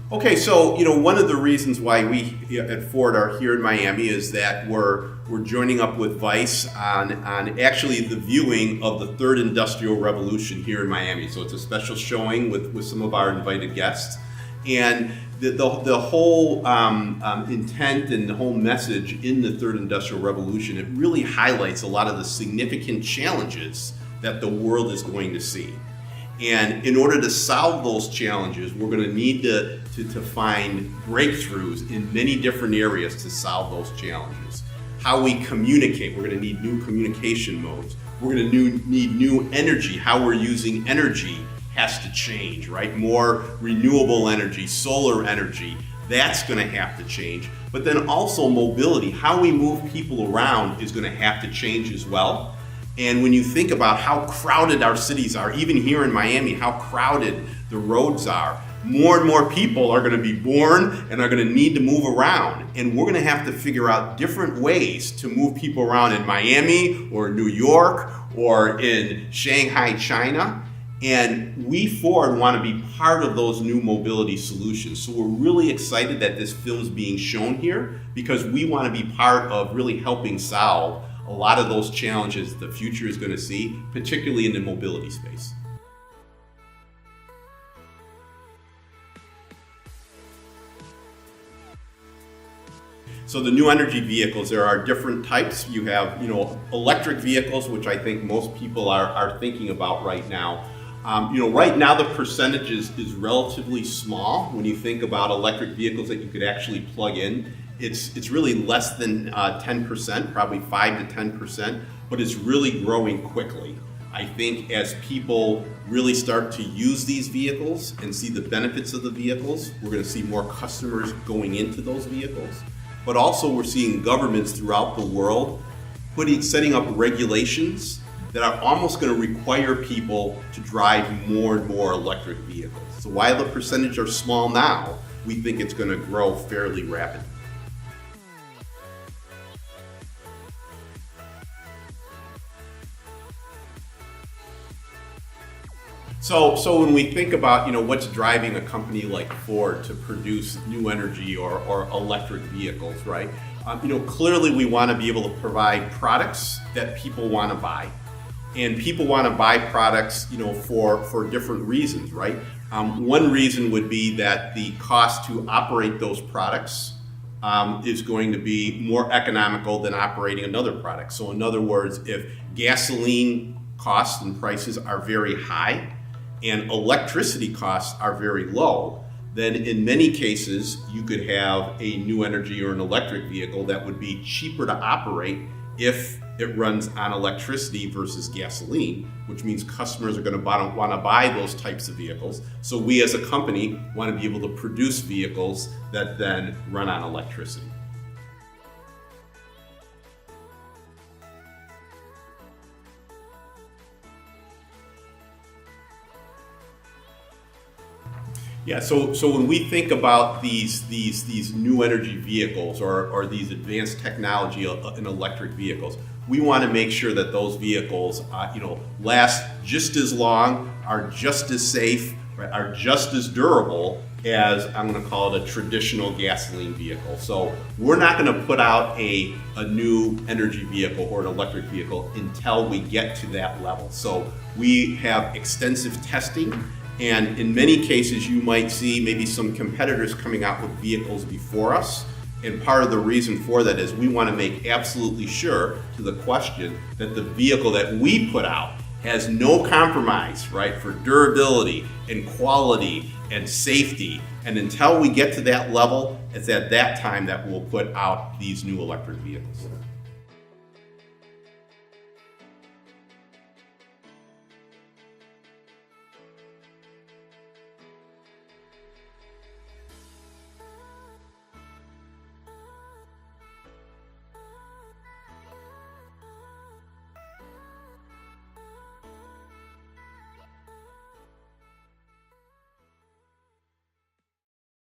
Okay, so one of the reasons why we at Ford are here in Miami is that we're joining up with Vice on actually the viewing of the third industrial revolution here in Miami. So it's a special showing with some of our invited guests, and the whole intent and the whole message in the third industrial revolution, it really highlights a lot of the significant challenges that the world is going to see. And in order to solve those challenges, we're going to need to find breakthroughs in many different areas to solve those challenges. How we communicate, we're going to need new communication modes. We're going to need new energy. How we're using energy has to change, right? More renewable energy, solar energy, that's going to have to change. But then also mobility, how we move people around is going to have to change as well. And when you think about how crowded our cities are, even here in Miami, how crowded the roads are, more and more people are going to be born and are going to need to move around. And we're going to have to figure out different ways to move people around in Miami or New York or in Shanghai, China. And we, Ford, want to be part of those new mobility solutions. So we're really excited that this film is being shown here because we want to be part of really helping solve a lot of those challenges the future is going to see, particularly in the mobility space. So the new energy vehicles, there are different types. You have, electric vehicles, which I think most people are thinking about right now. Right now the percentage is relatively small when you think about electric vehicles that you could actually plug in. It's really less than 10%, probably 5 to 10%, but it's really growing quickly. I think as people really start to use these vehicles and see the benefits of the vehicles, we're going to see more customers going into those vehicles. But also we're seeing governments throughout the world setting up regulations that are almost going to require people to drive more and more electric vehicles. So while the percentage are small now, we think it's going to grow fairly rapidly. So when we think about what's driving a company like Ford to produce new energy or electric vehicles, right? Clearly we want to be able to provide products that people want to buy, and people want to buy products for different reasons, right? One reason would be that the cost to operate those products is going to be more economical than operating another product. So in other words, if gasoline costs and prices are very high, and electricity costs are very low, then in many cases you could have a new energy or an electric vehicle that would be cheaper to operate if it runs on electricity versus gasoline, which means customers are going to want to buy those types of vehicles. So we as a company want to be able to produce vehicles that then run on electricity. Yeah, so when we think about these new energy vehicles or these advanced technology in electric vehicles, we want to make sure that those vehicles last just as long, are just as safe, right, are just as durable as, I'm going to call it, a traditional gasoline vehicle. So we're not going to put out a new energy vehicle or an electric vehicle until we get to that level. So we have extensive testing. And in many cases, you might see maybe some competitors coming out with vehicles before us. And part of the reason for that is we want to make absolutely sure, to the question, that the vehicle that we put out has no compromise, right, for durability and quality and safety. And until we get to that level, it's at that time that we'll put out these new electric vehicles.